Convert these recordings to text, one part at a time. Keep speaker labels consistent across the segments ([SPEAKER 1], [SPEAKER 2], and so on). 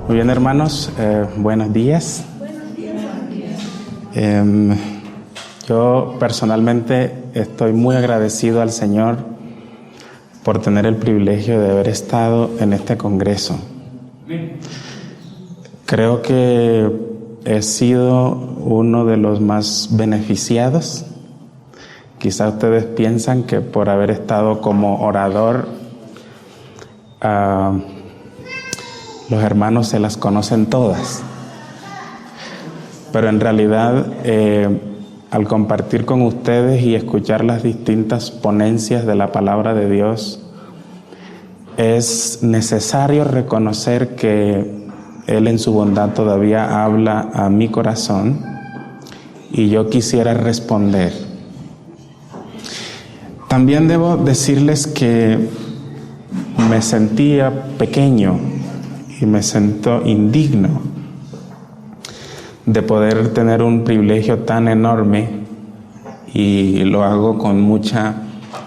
[SPEAKER 1] Muy bien, hermanos, buenos días. Yo personalmente estoy muy agradecido al Señor por tener el privilegio de haber estado en este congreso. Creo que he sido uno de los más beneficiados. Quizá ustedes piensan que por haber estado como orador, los hermanos se las conocen todas. Pero en realidad, al compartir con ustedes y escuchar las distintas ponencias de la palabra de Dios, es necesario reconocer que Él en su bondad todavía habla a mi corazón y yo quisiera responder. También debo decirles que me sentía pequeño y me siento indigno de poder tener un privilegio tan enorme, y lo hago con mucha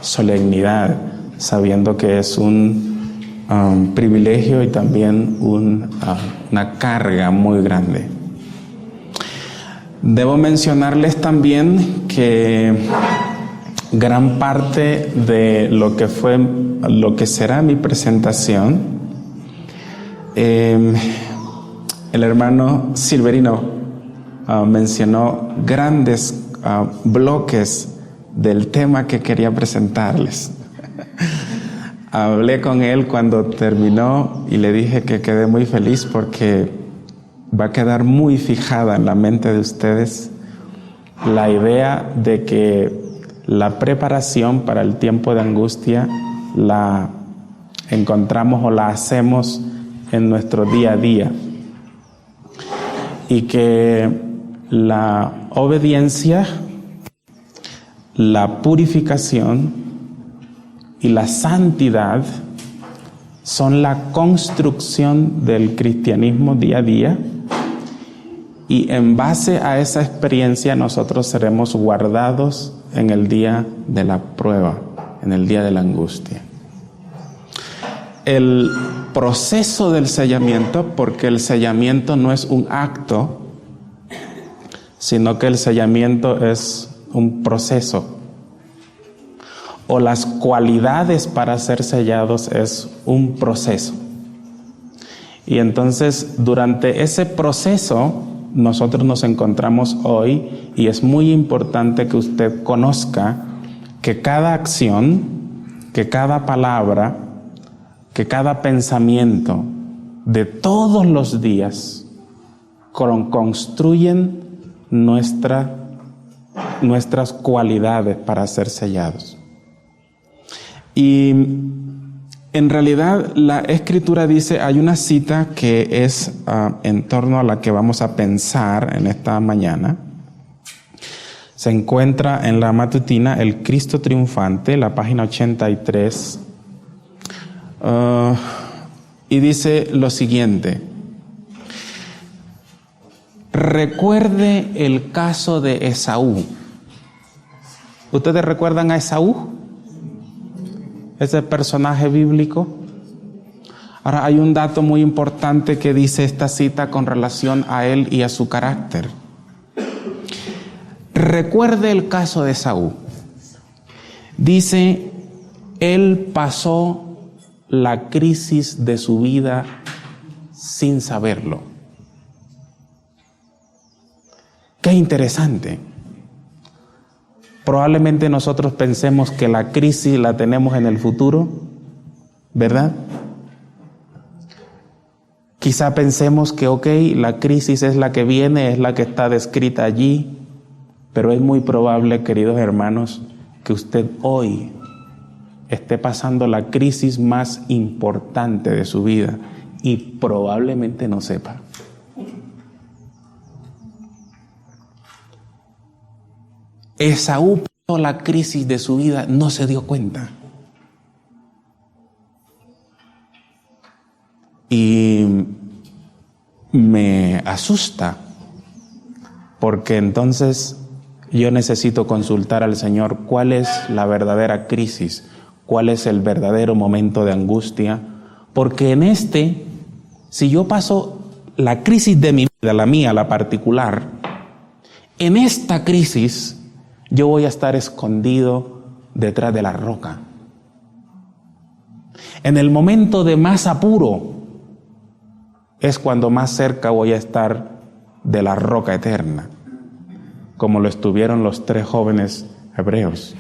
[SPEAKER 1] solemnidad, sabiendo que es un privilegio y también una carga muy grande. Debo mencionarles también que gran parte de lo que será mi presentación, el hermano Silverino mencionó grandes bloques del tema que quería presentarles. Hablé con él cuando terminó y le dije que quedé muy feliz porque va a quedar muy fijada en la mente de ustedes la idea de que la preparación para el tiempo de angustia la encontramos o la hacemos en nuestro día a día, y que la obediencia, la purificación y la santidad son la construcción del cristianismo día a día, y en base a esa experiencia nosotros seremos guardados en el día de la prueba, en el día de la angustia. El proceso del sellamiento, porque el sellamiento no es un acto, sino que el sellamiento es un proceso, o las cualidades para ser sellados es un proceso. Y entonces durante ese proceso nosotros nos encontramos hoy, y es muy importante que usted conozca que cada acción, que cada palabra, que cada pensamiento de todos los días construyen nuestras cualidades para ser sellados. Y en realidad la Escritura dice, hay una cita que es en torno a la que vamos a pensar en esta mañana. Se encuentra en la matutina El Cristo Triunfante, la página 83, y dice lo siguiente: recuerde el caso de Esaú. ¿Ustedes recuerdan a Esaú? Ese personaje bíblico. Ahora, hay un dato muy importante que dice esta cita con relación a él y a su carácter. Recuerde el caso de Esaú. Dice, él pasó la crisis de su vida sin saberlo. Qué interesante. Probablemente nosotros pensemos que la crisis la tenemos en el futuro, ¿verdad? Quizá pensemos que la crisis es la que viene, es la que está descrita allí, pero es muy probable, queridos hermanos, que usted hoy esté pasando la crisis más importante de su vida y probablemente no sepa. Esaú pasó la crisis de su vida, no se dio cuenta. Y me asusta, porque entonces yo necesito consultar al Señor cuál es la verdadera crisis, cuál es el verdadero momento de angustia, porque si yo paso la crisis de mi vida, la mía, la particular, en esta crisis yo voy a estar escondido detrás de la roca. En el momento de más apuro es cuando más cerca voy a estar de la roca eterna, como lo estuvieron los 3 jóvenes hebreos.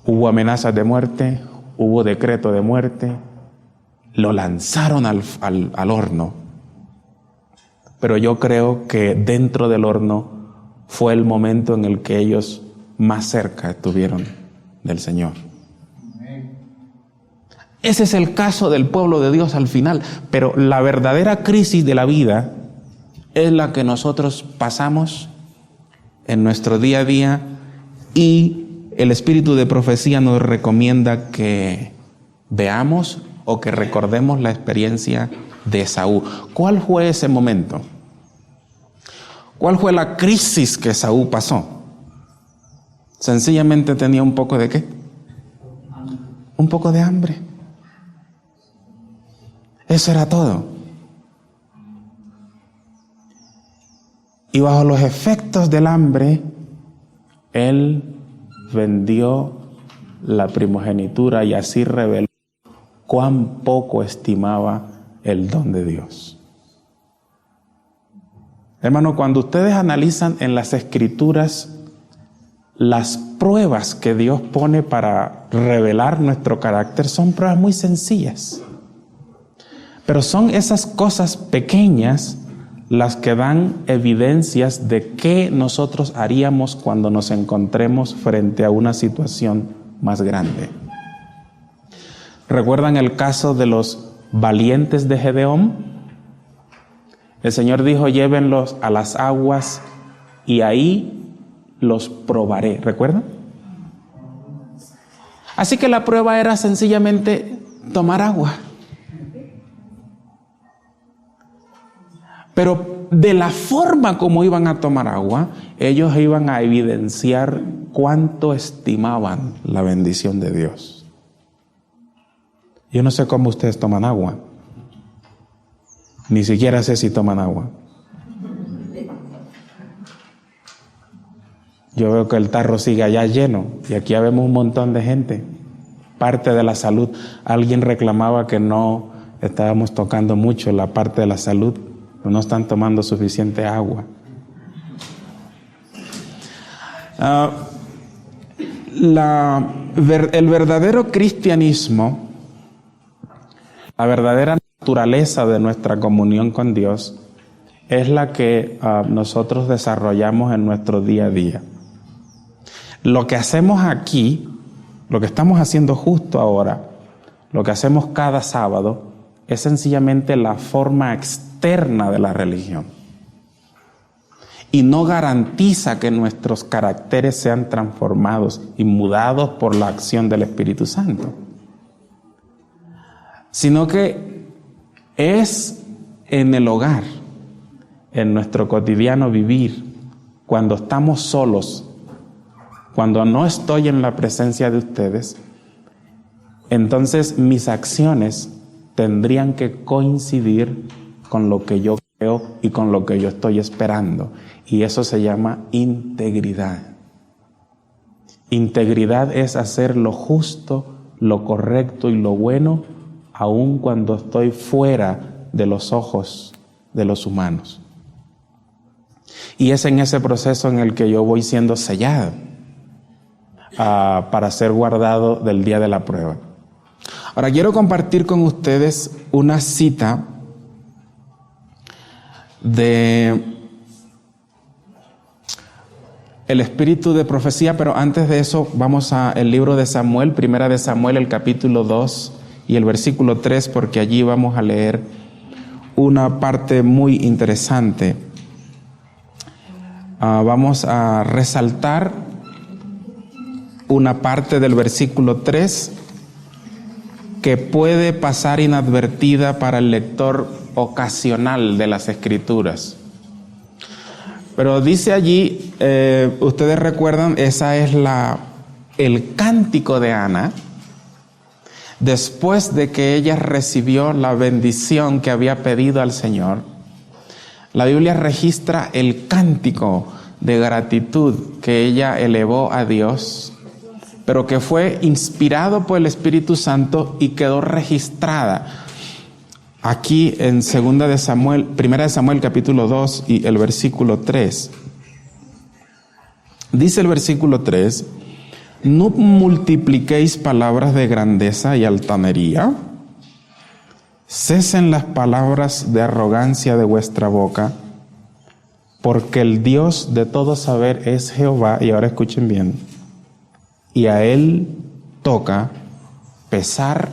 [SPEAKER 1] Hubo amenazas de muerte, hubo decreto de muerte, lo lanzaron al horno. Pero yo creo que dentro del horno fue el momento en el que ellos más cerca estuvieron del Señor. Ese es el caso del pueblo de Dios al final, pero la verdadera crisis de la vida es la que nosotros pasamos en nuestro día a día, y el espíritu de profecía nos recomienda que veamos o que recordemos la experiencia de Esaú. ¿Cuál fue ese momento? ¿Cuál fue la crisis que Esaú pasó? Sencillamente tenía un poco de ¿qué? Un poco de hambre. Eso era todo. Y bajo los efectos del hambre, él vendió la primogenitura y así reveló cuán poco estimaba el don de Dios. Hermano, cuando ustedes analizan en las Escrituras las pruebas que Dios pone para revelar nuestro carácter, son pruebas muy sencillas. Pero son esas cosas pequeñas las que dan evidencias de qué nosotros haríamos cuando nos encontremos frente a una situación más grande. ¿Recuerdan el caso de los valientes de Gedeón? El Señor dijo: llévenlos a las aguas y ahí los probaré. ¿Recuerdan? Así que la prueba era sencillamente tomar agua. Pero de la forma como iban a tomar agua, ellos iban a evidenciar cuánto estimaban la bendición de Dios. Yo no sé cómo ustedes toman agua. Ni siquiera sé si toman agua. Yo veo que el tarro sigue allá lleno y aquí ya vemos un montón de gente. Parte de la salud. Alguien reclamaba que no estábamos tocando mucho la parte de la salud. No están tomando suficiente agua. El verdadero cristianismo, la verdadera naturaleza de nuestra comunión con Dios, es la que nosotros desarrollamos en nuestro día a día. Lo que hacemos aquí, lo que estamos haciendo justo ahora, lo que hacemos cada sábado, es sencillamente la forma externa de la religión. Y no garantiza que nuestros caracteres sean transformados y mudados por la acción del Espíritu Santo. Sino que es en el hogar, en nuestro cotidiano vivir, cuando estamos solos, cuando no estoy en la presencia de ustedes, entonces mis acciones tendrían que coincidir con lo que yo creo y con lo que yo estoy esperando. Y eso se llama integridad. Integridad es hacer lo justo, lo correcto y lo bueno, aun cuando estoy fuera de los ojos de los humanos. Y es en ese proceso en el que yo voy siendo sellado para ser guardado del día de la prueba. Ahora quiero compartir con ustedes una cita de el espíritu de profecía, pero antes de eso vamos al libro de Samuel, primera de Samuel, el capítulo 2 y el versículo 3, porque allí vamos a leer una parte muy interesante. Vamos a resaltar una parte del versículo 3 que puede pasar inadvertida para el lector ocasional de las Escrituras. Pero dice allí, ustedes recuerdan, esa es el cántico de Ana, después de que ella recibió la bendición que había pedido al Señor, la Biblia registra el cántico de gratitud que ella elevó a Dios, pero que fue inspirado por el Espíritu Santo y quedó registrada aquí en 1 de Samuel capítulo 2 y el versículo 3. Dice el versículo 3: no multipliquéis palabras de grandeza y altanería, cesen las palabras de arrogancia de vuestra boca, porque el Dios de todo saber es Jehová, y ahora escuchen bien, y a Él toca pesar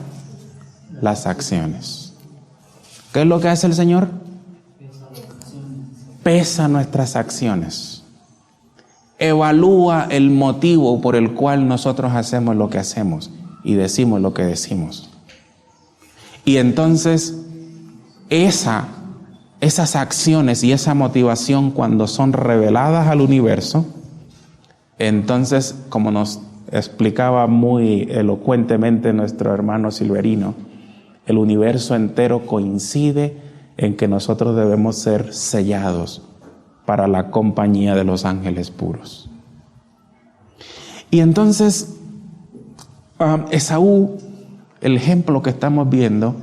[SPEAKER 1] las acciones. ¿Qué es lo que hace el Señor? Pesa nuestras acciones. Evalúa el motivo por el cual nosotros hacemos lo que hacemos y decimos lo que decimos. Y entonces esas acciones y esa motivación, cuando son reveladas al universo, entonces, como nos explicaba muy elocuentemente nuestro hermano Silverino, el universo entero coincide en que nosotros debemos ser sellados para la compañía de los ángeles puros. Y entonces Esaú, el ejemplo que estamos viendo,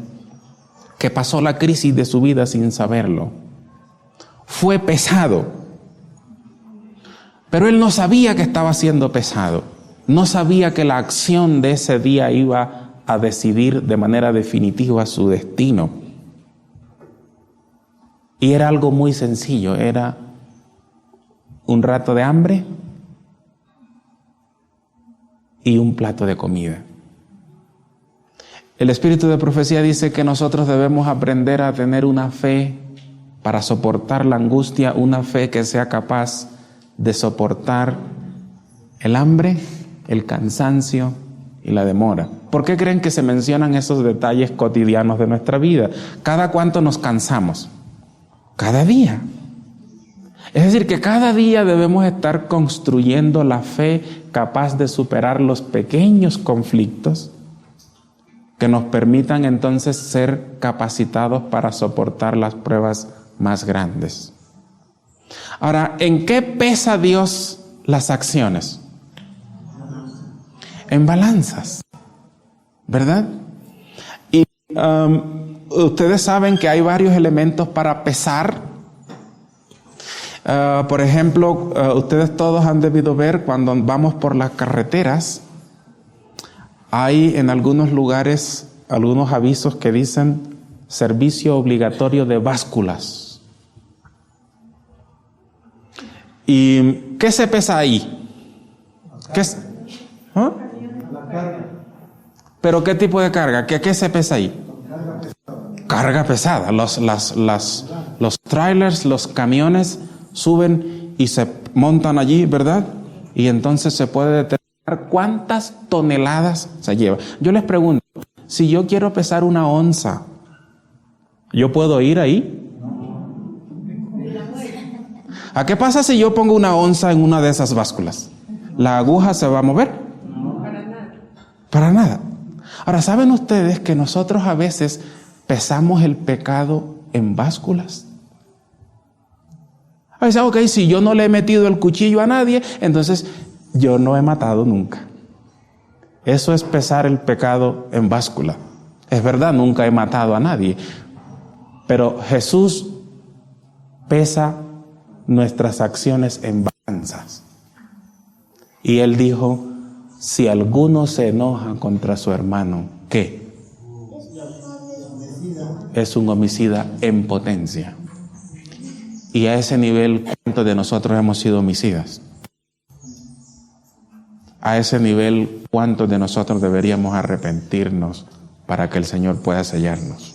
[SPEAKER 1] que pasó la crisis de su vida sin saberlo, fue pesado, pero él no sabía que estaba siendo pesado, no sabía que la acción de ese día iba a decidir de manera definitiva su destino. Y era algo muy sencillo, era un rato de hambre y un plato de comida. El espíritu de profecía dice que nosotros debemos aprender a tener una fe para soportar la angustia, una fe que sea capaz de soportar el hambre, el cansancio y la demora. ¿Por qué creen que se mencionan esos detalles cotidianos de nuestra vida? ¿Cada cuánto nos cansamos? Cada día. Es decir, que cada día debemos estar construyendo la fe capaz de superar los pequeños conflictos que nos permitan entonces ser capacitados para soportar las pruebas más grandes. Ahora, ¿en qué pesa Dios las acciones? En balanzas, ¿verdad? Y ustedes saben que hay varios elementos para pesar. Por ejemplo, ustedes todos han debido ver cuando vamos por las carreteras, hay en algunos lugares algunos avisos que dicen servicio obligatorio de básculas. ¿Y qué se pesa ahí? ¿Qué es? ¿Ah? ¿Pero qué tipo de carga? ¿Qué se pesa ahí? Carga pesada. Los trailers, los camiones suben y se montan allí, ¿verdad? Y entonces se puede determinar cuántas toneladas se lleva. Yo les pregunto, si yo quiero pesar 1 onza, ¿yo puedo ir ahí? ¿A qué pasa si yo pongo 1 onza en una de esas básculas? ¿La aguja se va a mover?
[SPEAKER 2] No, para nada.
[SPEAKER 1] Para nada. Ahora, ¿saben ustedes que nosotros a veces pesamos el pecado en básculas? A veces, ok, si yo no le he metido el cuchillo a nadie, entonces yo no he matado nunca. Eso es pesar el pecado en báscula. Es verdad, nunca he matado a nadie. Pero Jesús pesa nuestras acciones en balanzas. Y Él dijo, si alguno se enoja contra su hermano, ¿qué? Es un homicida en potencia. Y a ese nivel, ¿cuántos de nosotros hemos sido homicidas? A ese nivel, ¿cuántos de nosotros deberíamos arrepentirnos para que el Señor pueda sellarnos?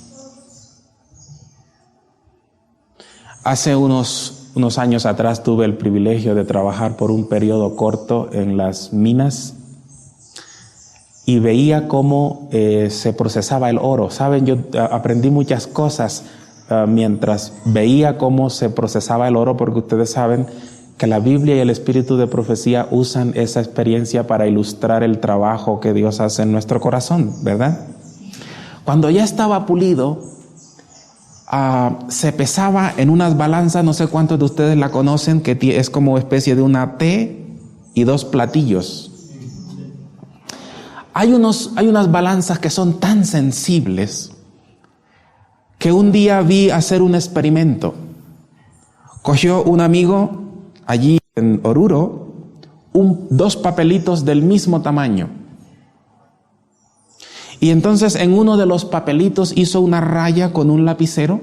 [SPEAKER 1] Hace unos años atrás tuve el privilegio de trabajar por un periodo corto en las minas y veía cómo se procesaba el oro. Saben, yo aprendí muchas cosas mientras veía cómo se procesaba el oro, porque ustedes saben que la Biblia y el espíritu de profecía usan esa experiencia para ilustrar el trabajo que Dios hace en nuestro corazón, ¿verdad? Cuando ya estaba pulido, se pesaba en unas balanzas, no sé cuántos de ustedes la conocen, que es como especie de una T y dos platillos. Hay unas balanzas que son tan sensibles que un día vi hacer un experimento. Cogió un amigo allí en Oruro dos papelitos del mismo tamaño. Y entonces en uno de los papelitos hizo una raya con un lapicero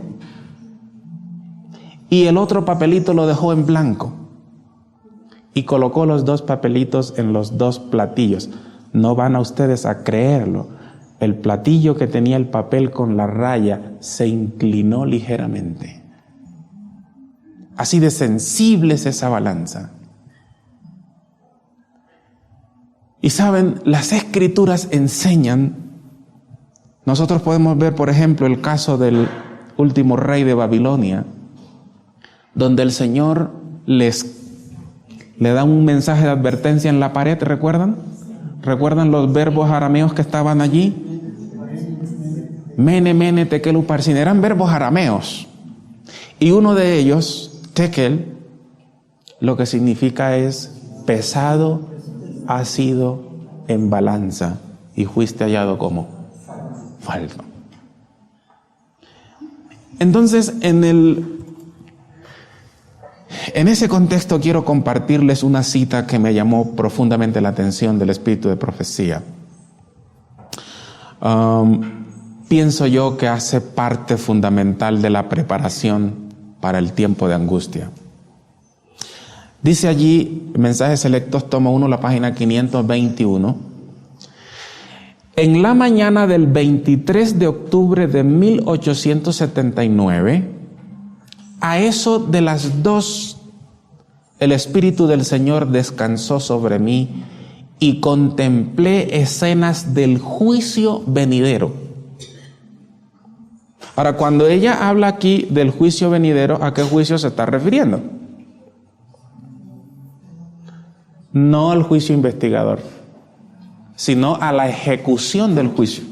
[SPEAKER 1] y el otro papelito lo dejó en blanco y colocó los dos papelitos en los dos platillos. No van a ustedes a creerlo. El platillo que tenía el papel con la raya se inclinó ligeramente. Así de sensible es esa balanza. Y saben, las Escrituras enseñan. Nosotros podemos ver, por ejemplo, el caso del último rey de Babilonia, donde el Señor le da un mensaje de advertencia en la pared, ¿recuerdan? ¿Recuerdan los verbos arameos que estaban allí? Mene, mene, tekel, uparsin. Eran verbos arameos. Y uno de ellos, tekel, lo que significa es pesado ha sido en balanza y fuiste hallado como falso. Entonces, en ese contexto quiero compartirles una cita que me llamó profundamente la atención del espíritu de profecía. Pienso yo que hace parte fundamental de la preparación para el tiempo de angustia. Dice allí, Mensajes Selectos, tomo 1, la página 521. En la mañana del 23 de octubre de 1879, a eso de las 2, el Espíritu del Señor descansó sobre mí y contemplé escenas del juicio venidero. Ahora, cuando ella habla aquí del juicio venidero, ¿a qué juicio se está refiriendo? No al juicio investigador, sino a la ejecución del juicio.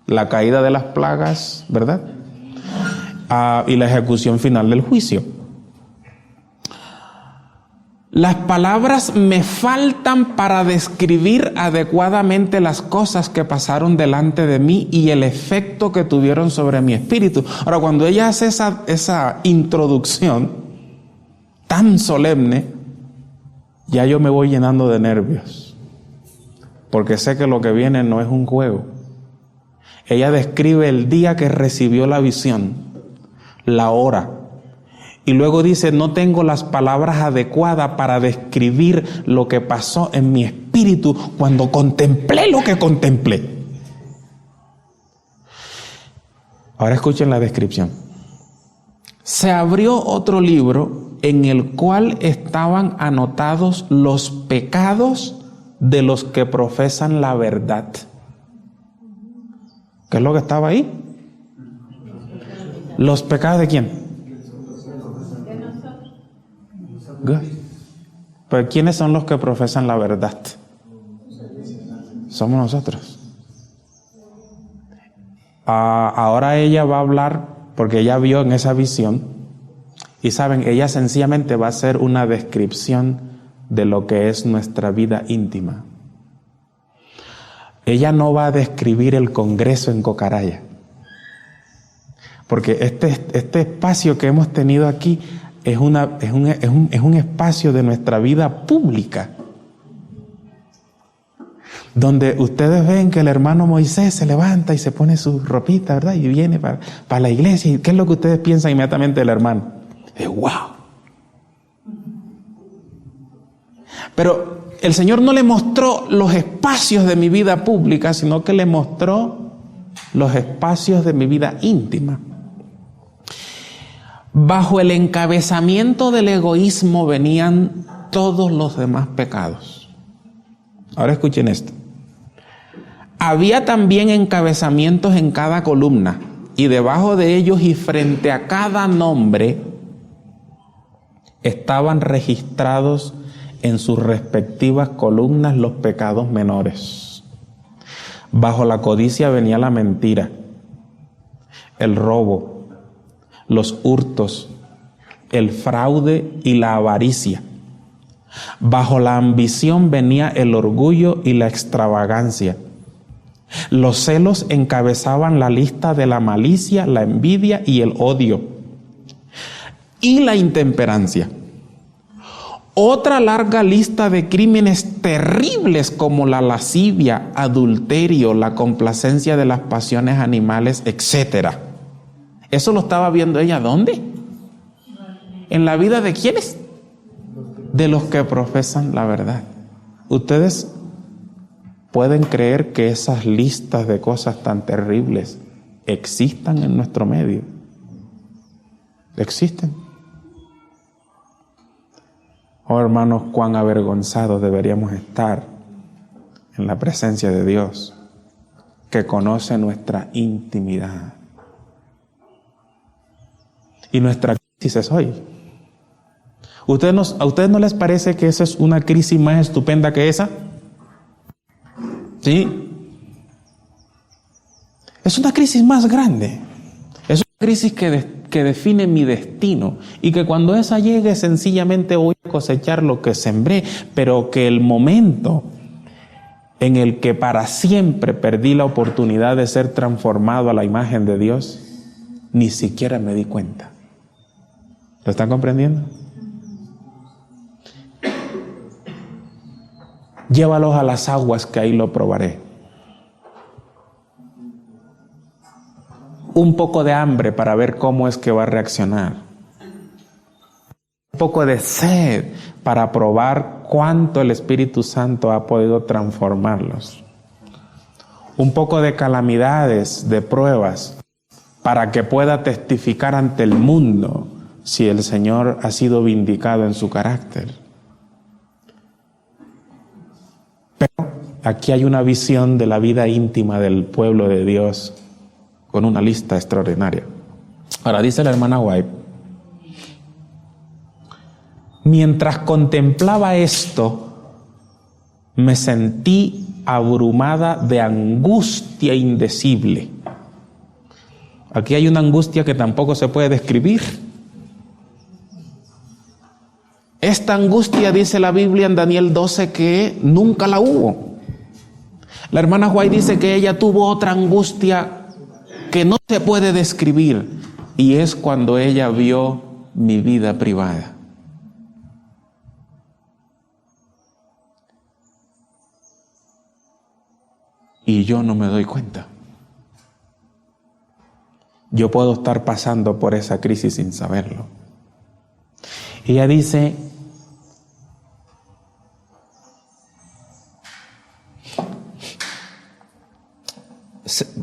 [SPEAKER 1] La caída de las plagas, ¿verdad? Y la ejecución final del juicio. Las palabras me faltan para describir adecuadamente las cosas que pasaron delante de mí y el efecto que tuvieron sobre mi espíritu. Ahora, cuando ella hace esa introducción tan solemne, ya yo me voy llenando de nervios, porque sé que lo que viene no es un juego. Ella describe el día que recibió la visión, la hora, y luego dice, no tengo las palabras adecuadas para describir lo que pasó en mi espíritu cuando contemplé lo que contemplé. Ahora escuchen la descripción. Se abrió otro libro en el cual estaban anotados los pecados de los que profesan la verdad. ¿Qué es lo que estaba ahí? ¿Los pecados de quién? Pero ¿quiénes son los que profesan la verdad? Somos nosotros. Ahora ella va a hablar, porque ella vio en esa visión, y saben, ella sencillamente va a hacer una descripción de lo que es nuestra vida íntima. Ella no va a describir el Congreso en Cocaraya, porque este espacio que hemos tenido aquí es un espacio de nuestra vida pública, donde ustedes ven que el hermano Moisés se levanta y se pone su ropita, ¿verdad? Y viene para la iglesia. ¿Y qué es lo que ustedes piensan inmediatamente del hermano? ¡Wow! Pero el Señor no le mostró los espacios de mi vida pública, sino que le mostró los espacios de mi vida íntima. Bajo el encabezamiento del egoísmo venían todos los demás pecados. Ahora escuchen esto. Había también encabezamientos en cada columna, y debajo de ellos y frente a cada nombre estaban registrados en sus respectivas columnas los pecados menores. Bajo la codicia venía la mentira, el robo, los hurtos, el fraude y la avaricia. Bajo la ambición venía el orgullo y la extravagancia. Los celos encabezaban la lista de la malicia, la envidia y el odio. Y la intemperancia. Otra larga lista de crímenes terribles como la lascivia, adulterio, la complacencia de las pasiones animales, etc. Eso lo estaba viendo ella, ¿dónde? ¿En la vida de quiénes? De los que profesan la verdad. Ustedes pueden creer que esas listas de cosas tan terribles existan en nuestro medio. Existen. Oh, hermanos, cuán avergonzados deberíamos estar en la presencia de Dios, que conoce nuestra intimidad. Y nuestra crisis es hoy. ¿A ustedes no les parece que esa es una crisis más estupenda que esa? ¿Sí? Es una crisis más grande. Es una crisis que define mi destino, y que cuando esa llegue sencillamente voy a cosechar lo que sembré, pero que el momento en el que para siempre perdí la oportunidad de ser transformado a la imagen de Dios, ni siquiera me di cuenta. ¿Lo están comprendiendo? Llévalos a las aguas, que ahí lo probaré. Un poco de hambre para ver cómo es que va a reaccionar. Un poco de sed para probar cuánto el Espíritu Santo ha podido transformarlos. Un poco de calamidades, de pruebas, para que pueda testificar ante el mundo si el Señor ha sido vindicado en su carácter. Pero aquí hay una visión de la vida íntima del pueblo de Dios con una lista extraordinaria. Ahora dice la hermana White: mientras contemplaba esto, me sentí abrumada de angustia indecible. Aquí hay una angustia que tampoco se puede describir. Esta angustia, dice la Biblia en Daniel 12, que nunca la hubo. La hermana White dice que ella tuvo otra angustia que no se puede describir, y es cuando ella vio mi vida privada. Y yo no me doy cuenta. Yo puedo estar pasando por esa crisis sin saberlo. Ella dice: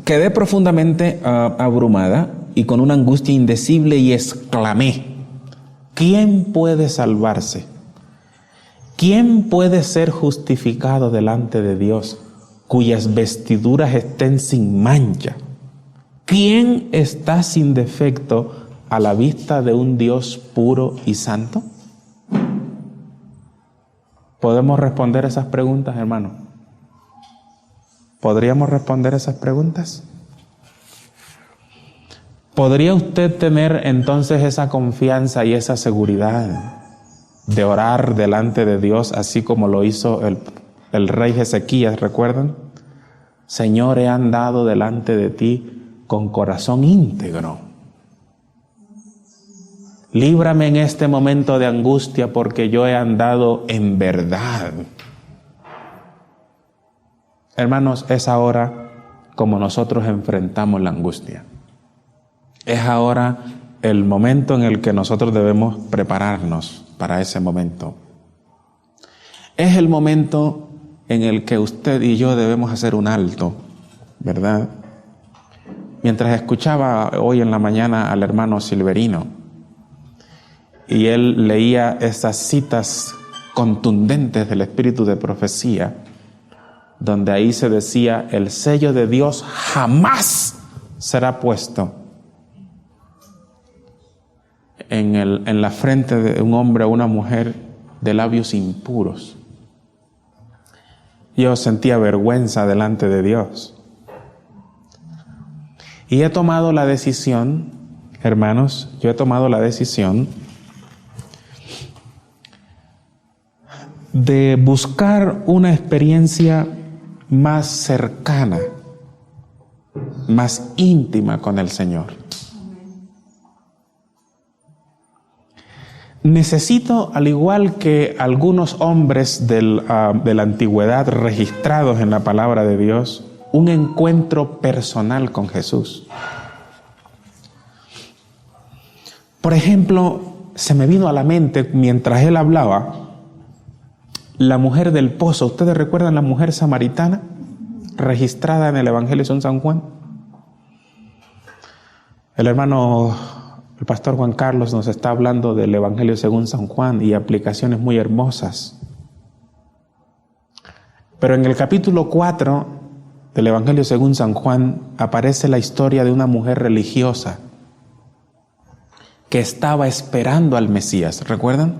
[SPEAKER 1] quedé profundamente abrumada y con una angustia indecible, y exclamé: ¿quién puede salvarse? ¿Quién puede ser justificado delante de Dios, cuyas vestiduras estén sin mancha? ¿Quién está sin defecto a la vista de un Dios puro y santo? ¿Podemos responder esas preguntas, hermano? ¿Podríamos responder esas preguntas? ¿Podría usted tener entonces esa confianza y esa seguridad de orar delante de Dios, así como lo hizo el rey Ezequías? ¿Recuerdan? Señor, he andado delante de ti con corazón íntegro. Líbrame en este momento de angustia, porque yo he andado en verdad. Hermanos, es ahora como nosotros enfrentamos la angustia. Es ahora el momento en el que nosotros debemos prepararnos para ese momento. Es el momento en el que usted y yo debemos hacer un alto, ¿verdad? Mientras escuchaba hoy en la mañana al hermano Silverino, y él leía esas citas contundentes del espíritu de profecía, donde ahí se decía: el sello de Dios jamás será puesto en la frente de un hombre o una mujer de labios impuros. Yo sentía vergüenza delante de Dios. Y he tomado la decisión, hermanos, yo he tomado la decisión de buscar una experiencia más cercana, más íntima con el Señor. Necesito, al igual que algunos hombres de la antigüedad registrados en la palabra de Dios, un encuentro personal con Jesús. Por ejemplo, se me vino a la mente mientras él hablaba, la mujer del pozo. ¿Ustedes recuerdan la mujer samaritana registrada en el Evangelio según San Juan? El pastor Juan Carlos nos está hablando del Evangelio según San Juan y aplicaciones muy hermosas. Pero en el capítulo 4 del Evangelio según San Juan aparece la historia de una mujer religiosa que estaba esperando al Mesías. ¿Recuerdan?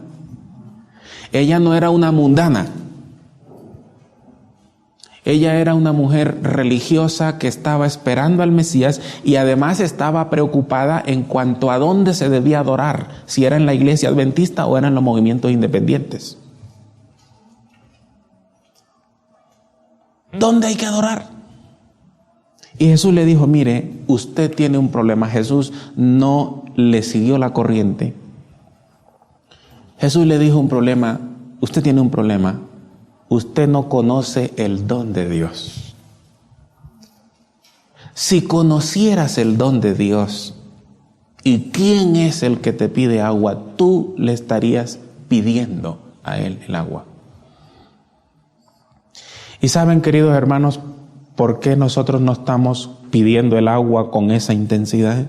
[SPEAKER 1] Ella no era una mundana. Ella era una mujer religiosa que estaba esperando al Mesías y además estaba preocupada en cuanto a dónde se debía adorar, si era en la iglesia adventista o eran los movimientos independientes. ¿Dónde hay que adorar? Y Jesús le dijo, mire, usted tiene un problema. Jesús no le siguió la corriente. Jesús le dijo usted tiene un problema. Usted no conoce el don de Dios. Si conocieras el don de Dios y quién es el que te pide agua, tú le estarías pidiendo a él el agua. Y saben, queridos hermanos, ¿por qué nosotros no estamos pidiendo el agua con esa intensidad?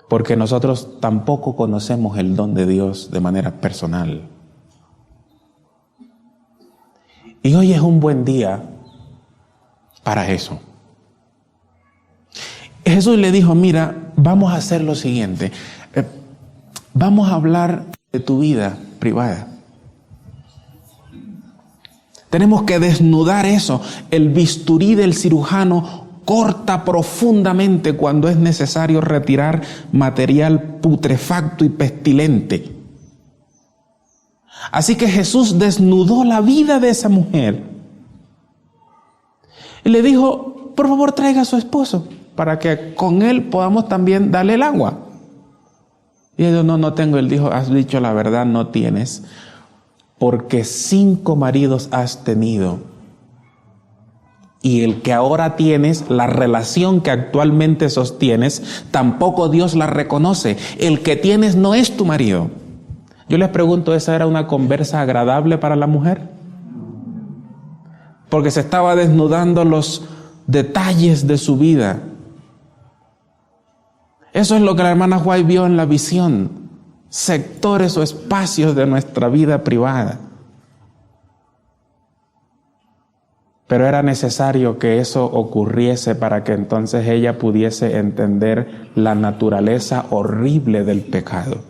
[SPEAKER 1] Porque nosotros tampoco conocemos el don de Dios de manera personal. Y hoy es un buen día para eso. Jesús le dijo, mira, vamos a hacer lo siguiente. Vamos a hablar de tu vida privada. Tenemos que desnudar eso. El bisturí del cirujano corta profundamente cuando es necesario retirar material putrefacto y pestilente. Así que Jesús desnudó la vida de esa mujer y le dijo, por favor traiga a su esposo para que con él podamos también darle el agua. Y ella dijo, no tengo. Él dijo, has dicho la verdad, no tienes, porque 5 maridos has tenido y el que ahora tienes, la relación que actualmente sostienes, tampoco Dios la reconoce. El que tienes no es tu marido. Yo les pregunto, ¿esa era una conversa agradable para la mujer? Porque se estaba desnudando los detalles de su vida. Eso es lo que la hermana White vio en la visión. Sectores o espacios de nuestra vida privada. Pero era necesario que eso ocurriese para que entonces ella pudiese entender la naturaleza horrible del pecado.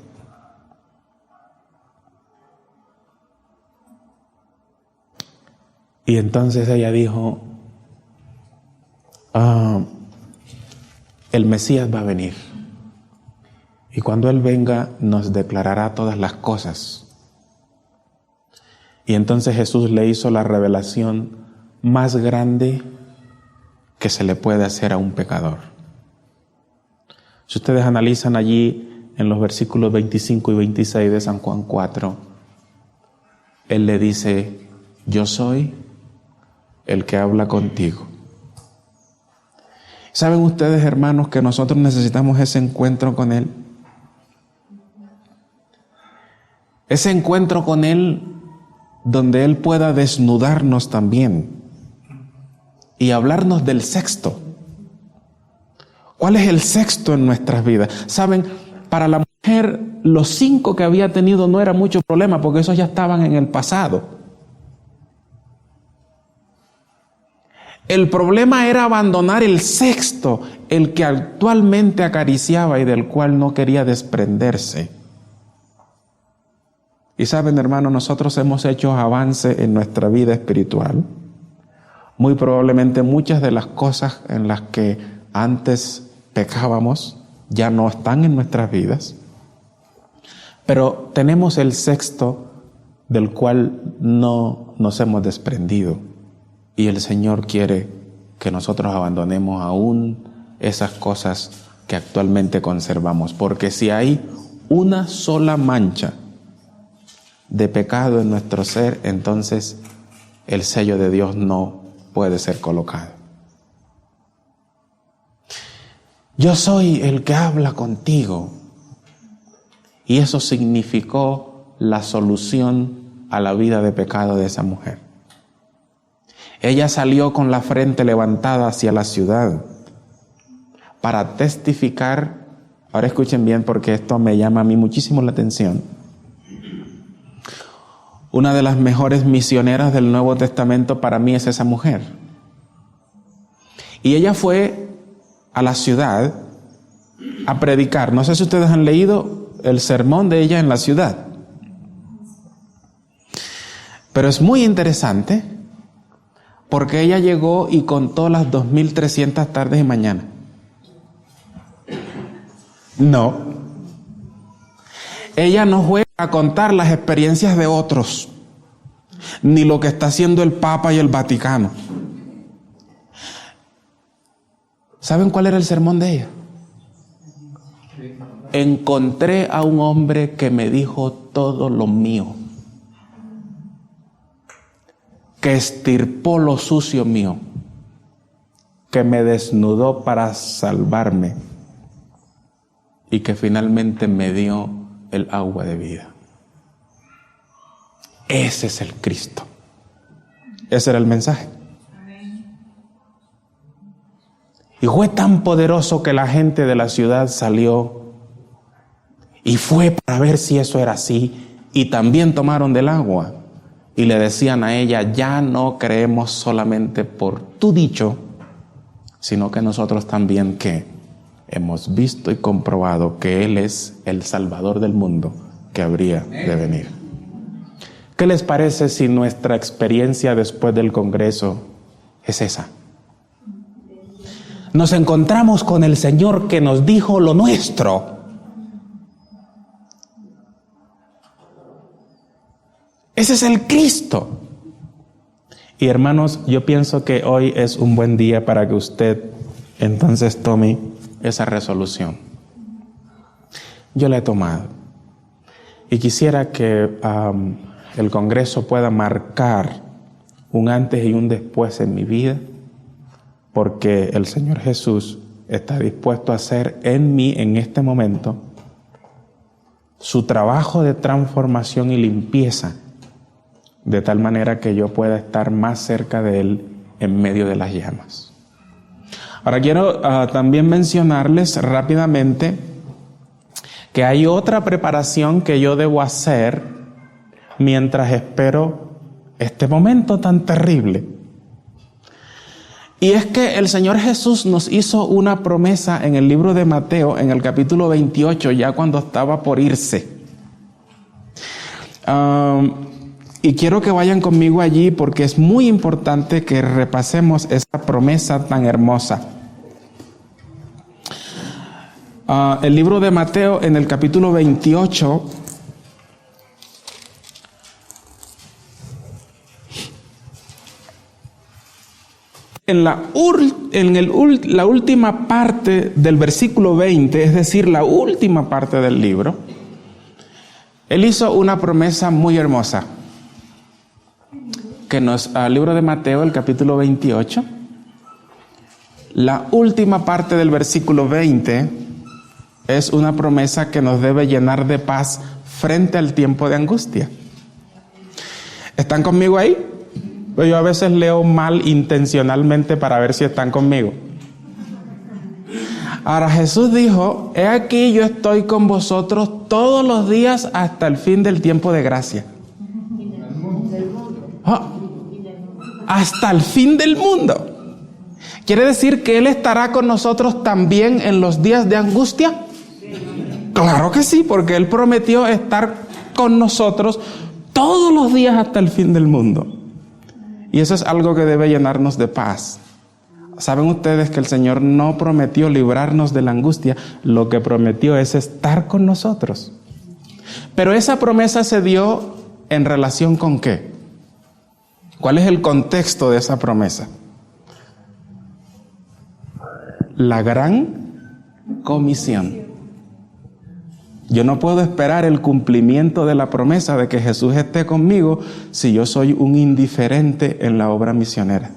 [SPEAKER 1] Y entonces ella dijo, el Mesías va a venir. Y cuando Él venga, nos declarará todas las cosas. Y entonces Jesús le hizo la revelación más grande que se le puede hacer a un pecador. Si ustedes analizan allí en los versículos 25 y 26 de San Juan 4, Él le dice, yo soy el que habla contigo. ¿Saben ustedes, hermanos, que nosotros necesitamos ese encuentro con Él? Ese encuentro con Él donde Él pueda desnudarnos también y hablarnos del sexto. ¿Cuál es el sexto en nuestras vidas? ¿Saben? Para la mujer, los 5 que había tenido no era mucho problema porque esos ya estaban en el pasado. El problema era abandonar el sexto, el que actualmente acariciaba y del cual no quería desprenderse. Y saben, hermanos, nosotros hemos hecho avance en nuestra vida espiritual Muy probablemente muchas de las cosas en las que antes pecábamos ya no están en nuestras vidas. Pero tenemos el sexto del cual no nos hemos desprendido. Y el Señor quiere que nosotros abandonemos aún esas cosas que actualmente conservamos. Porque si hay una sola mancha de pecado en nuestro ser, entonces el sello de Dios no puede ser colocado. Yo soy el que habla contigo. Y eso significó la solución a la vida de pecado de esa mujer. Ella salió con la frente levantada hacia la ciudad para testificar. Ahora escuchen bien, porque esto me llama a mí muchísimo la atención. Una de las mejores misioneras del Nuevo Testamento para mí es esa mujer. Y ella fue a la ciudad a predicar. No sé si ustedes han leído el sermón de ella en la ciudad. Pero es muy interesante porque ella llegó y contó las 2.300 tardes y mañanas. No. Ella no juega a contar las experiencias de otros, ni lo que está haciendo el Papa y el Vaticano. ¿Saben cuál era el sermón de ella? Encontré a un hombre que me dijo todo lo mío, que estirpó lo sucio mío, que me desnudó para salvarme y que finalmente me dio el agua de vida. Ese es el Cristo. Ese era el mensaje. Y fue tan poderoso que la gente de la ciudad salió y fue para ver si eso era así, y también tomaron del agua y le decían a ella: ya no creemos solamente por tu dicho, sino que nosotros también que hemos visto y comprobado que Él es el Salvador del mundo que habría de venir. ¿Qué les parece si nuestra experiencia después del Congreso es esa? Nos encontramos con el Señor que nos dijo lo nuestro. Ese es el Cristo. Y hermanos, yo pienso que hoy es un buen día para que usted entonces tome esa resolución. Yo la he tomado. Y quisiera que el Congreso pueda marcar un antes y un después en mi vida, porque el Señor Jesús está dispuesto a hacer en mí, en este momento, su trabajo de transformación y limpieza, de tal manera que yo pueda estar más cerca de Él en medio de las llamas. Ahora quiero también mencionarles rápidamente que hay otra preparación que yo debo hacer mientras espero este momento tan terrible. Y es que el Señor Jesús nos hizo una promesa en el libro de Mateo, en el capítulo 28, ya cuando estaba por irse. Y quiero que vayan conmigo allí porque es muy importante que repasemos esa promesa tan hermosa. El libro de Mateo, en el capítulo 28, en la última parte del versículo 20, es decir, la última parte del libro, Él hizo una promesa muy hermosa. Que al libro de Mateo, el capítulo 28, la última parte del versículo 20 es una promesa que nos debe llenar de paz frente al tiempo de angustia. ¿Están conmigo ahí? Yo a veces leo mal intencionalmente para ver si están conmigo. Ahora Jesús dijo: he aquí yo estoy con vosotros todos los días hasta el fin del tiempo de gracia. Hasta el fin del mundo. ¿Quiere decir que Él estará con nosotros también en los días de angustia? Claro que sí, porque Él prometió estar con nosotros todos los días hasta el fin del mundo. Y eso es algo que debe llenarnos de paz. ¿Saben ustedes que el Señor no prometió librarnos de la angustia? Lo que prometió es estar con nosotros. Pero esa promesa se dio en relación ¿con qué? ¿Cuál es el contexto de esa promesa? La gran comisión. Yo no puedo esperar el cumplimiento de la promesa de que Jesús esté conmigo si yo soy un indiferente en la obra misionera.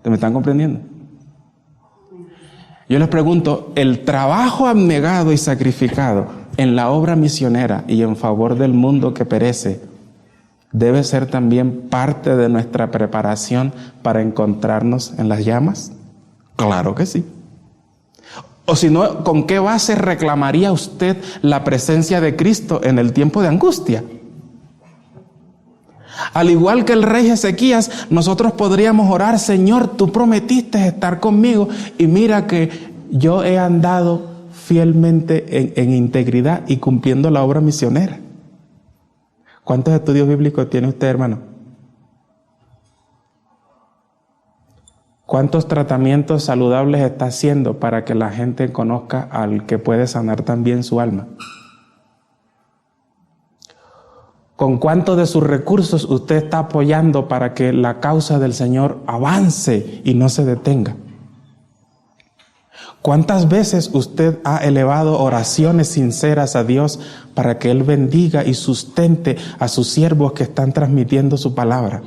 [SPEAKER 1] ¿Me están comprendiendo? Yo les pregunto, ¿el trabajo abnegado y sacrificado en la obra misionera y en favor del mundo que perece debe ser también parte de nuestra preparación para encontrarnos en las llamas? Claro que sí. O si no, ¿con qué base reclamaría usted la presencia de Cristo en el tiempo de angustia? Al igual que el rey Ezequías, nosotros podríamos orar: Señor, tú prometiste estar conmigo y mira que yo he andado fielmente en integridad y cumpliendo la obra misionera. ¿Cuántos estudios bíblicos tiene usted, hermano? ¿Cuántos tratamientos saludables está haciendo para que la gente conozca al que puede sanar también su alma? ¿Con cuántos de sus recursos usted está apoyando para que la causa del Señor avance y no se detenga? ¿Cuántas veces usted ha elevado oraciones sinceras a Dios para que Él bendiga y sustente a sus siervos que están transmitiendo su palabra?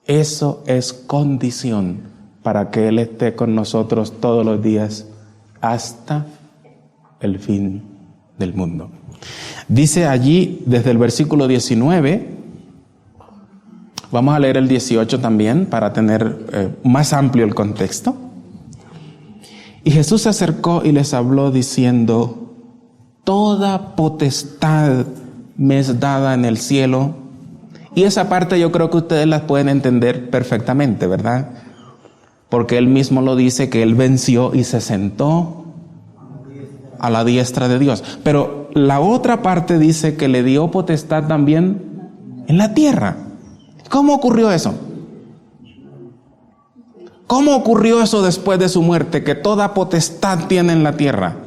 [SPEAKER 1] Eso es condición para que Él esté con nosotros todos los días hasta el fin del mundo. Dice allí desde el versículo 19, vamos a leer el 18 también para tener más amplio el contexto. Y Jesús se acercó y les habló diciendo: toda potestad me es dada en el cielo. Y esa parte yo creo que ustedes la pueden entender perfectamente, ¿verdad? Porque Él mismo lo dice, que Él venció y se sentó a la diestra de Dios. Pero la otra parte dice que le dio potestad también en la tierra. ¿Cómo ocurrió eso? ¿Cómo ocurrió eso después de su muerte, que toda potestad tiene en la tierra?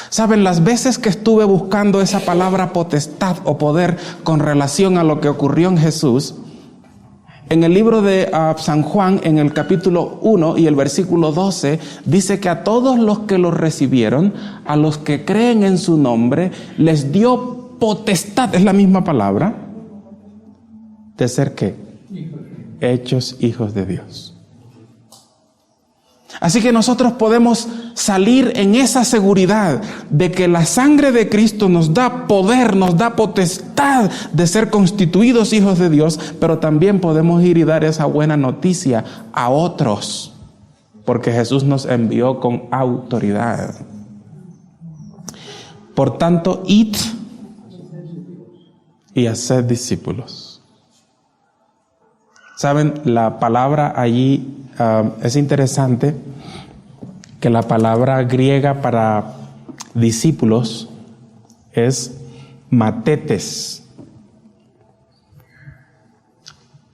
[SPEAKER 1] Saben, las veces que estuve buscando esa palabra potestad o poder con relación a lo que ocurrió en Jesús, en el libro de San Juan, en el capítulo 1 y el versículo 12, dice que a todos los que lo recibieron, a los que creen en su nombre, les dio potestad, es la misma palabra, de ser ¿qué? Hechos hijos de Dios. Así que nosotros podemos salir en esa seguridad de que la sangre de Cristo nos da poder, nos da potestad de ser constituidos hijos de Dios, pero también podemos ir y dar esa buena noticia a otros, porque Jesús nos envió con autoridad. Por tanto, id y haced discípulos. Saben, la palabra allí es interesante, que la palabra griega para discípulos es matetes,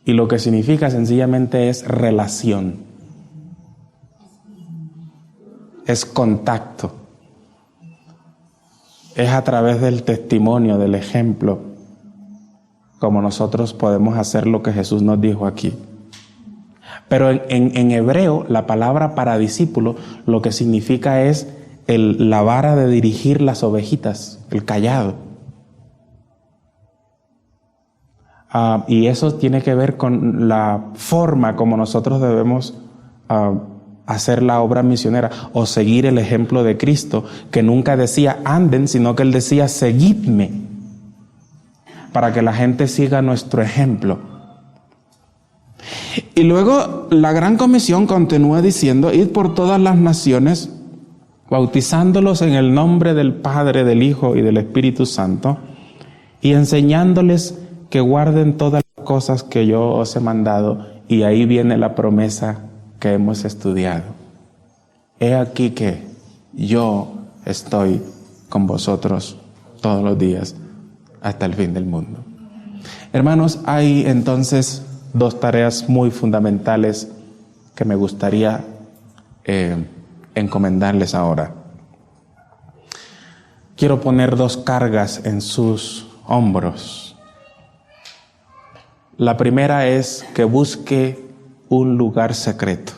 [SPEAKER 1] y lo que significa sencillamente es relación, es contacto, es a través del testimonio, del ejemplo, como nosotros podemos hacer lo que Jesús nos dijo aquí. Pero en hebreo, la palabra para discípulo lo que significa es la vara de dirigir las ovejitas, el cayado. Y eso tiene que ver con la forma como nosotros debemos hacer la obra misionera o seguir el ejemplo de Cristo, que nunca decía anden, sino que Él decía seguidme, para que la gente siga nuestro ejemplo. Y luego la gran comisión continúa diciendo: id por todas las naciones, bautizándolos en el nombre del Padre, del Hijo y del Espíritu Santo, y enseñándoles que guarden todas las cosas que yo os he mandado. Y ahí viene la promesa que hemos estudiado: he aquí que yo estoy con vosotros todos los días hasta el fin del mundo. Hermanos, hay entonces dos tareas muy fundamentales que me gustaría encomendarles ahora. Quiero poner dos cargas en sus hombros. La primera es que busque un lugar secreto.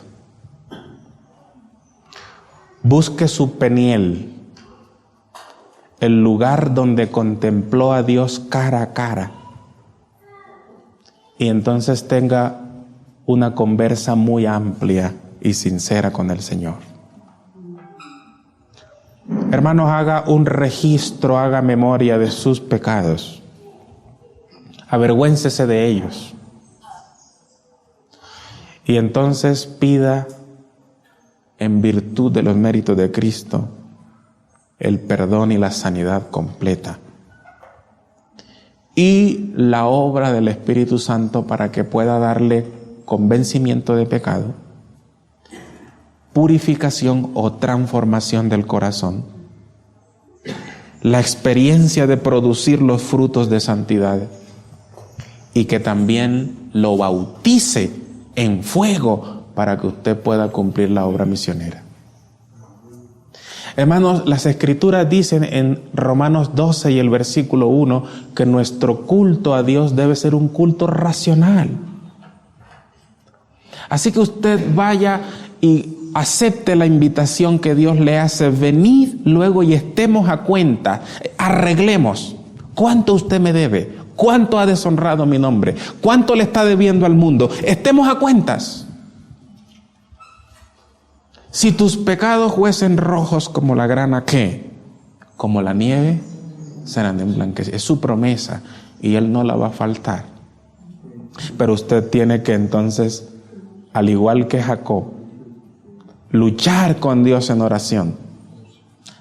[SPEAKER 1] Busque su Peniel, el lugar donde contempló a Dios cara a cara. Y entonces tenga una conversa muy amplia y sincera con el Señor. Hermanos, haga un registro, haga memoria de sus pecados. Avergüéncese de ellos. Y entonces pida, en virtud de los méritos de Cristo, el perdón y la sanidad completa. Y la obra del Espíritu Santo para que pueda darle convencimiento de pecado, purificación o transformación del corazón, la experiencia de producir los frutos de santidad y que también lo bautice en fuego para que usted pueda cumplir la obra misionera. Hermanos, las Escrituras dicen en Romanos 12 y el versículo 1 que nuestro culto a Dios debe ser un culto racional. Así que usted vaya y acepte la invitación que Dios le hace. Venid luego y estemos a cuenta, arreglemos. ¿Cuánto usted me debe? ¿Cuánto ha deshonrado mi nombre? ¿Cuánto le está debiendo al mundo? Estemos a cuentas. Si tus pecados fuesen rojos como la grana, ¿qué? Como la nieve, serán emblanquecidos. Es su promesa y Él no la va a faltar. Pero usted tiene que entonces, al igual que Jacob, luchar con Dios en oración,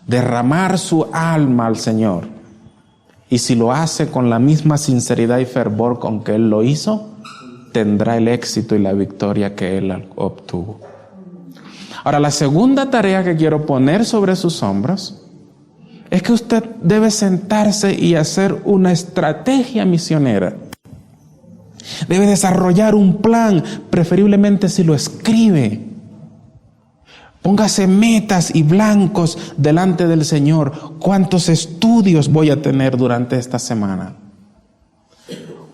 [SPEAKER 1] derramar su alma al Señor. Y si lo hace con la misma sinceridad y fervor con que Él lo hizo, tendrá el éxito y la victoria que Él obtuvo. Ahora, la segunda tarea que quiero poner sobre sus hombros es que usted debe sentarse y hacer una estrategia misionera. Debe desarrollar un plan, preferiblemente si lo escribe. Póngase metas y blancos delante del Señor. ¿Cuántos estudios voy a tener durante esta semana?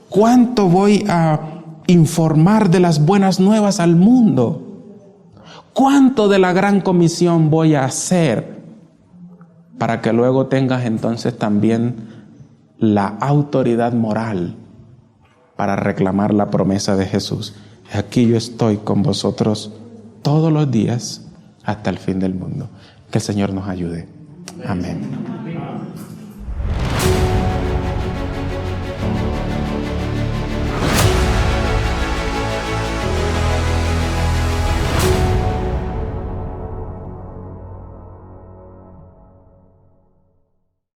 [SPEAKER 1] ¿Cuánto voy a informar de las buenas nuevas al mundo? ¿Cuánto de la gran comisión voy a hacer? Para que luego tengas entonces también la autoridad moral para reclamar la promesa de Jesús. Aquí yo estoy con vosotros todos los días hasta el fin del mundo. Que el Señor nos ayude. Amén.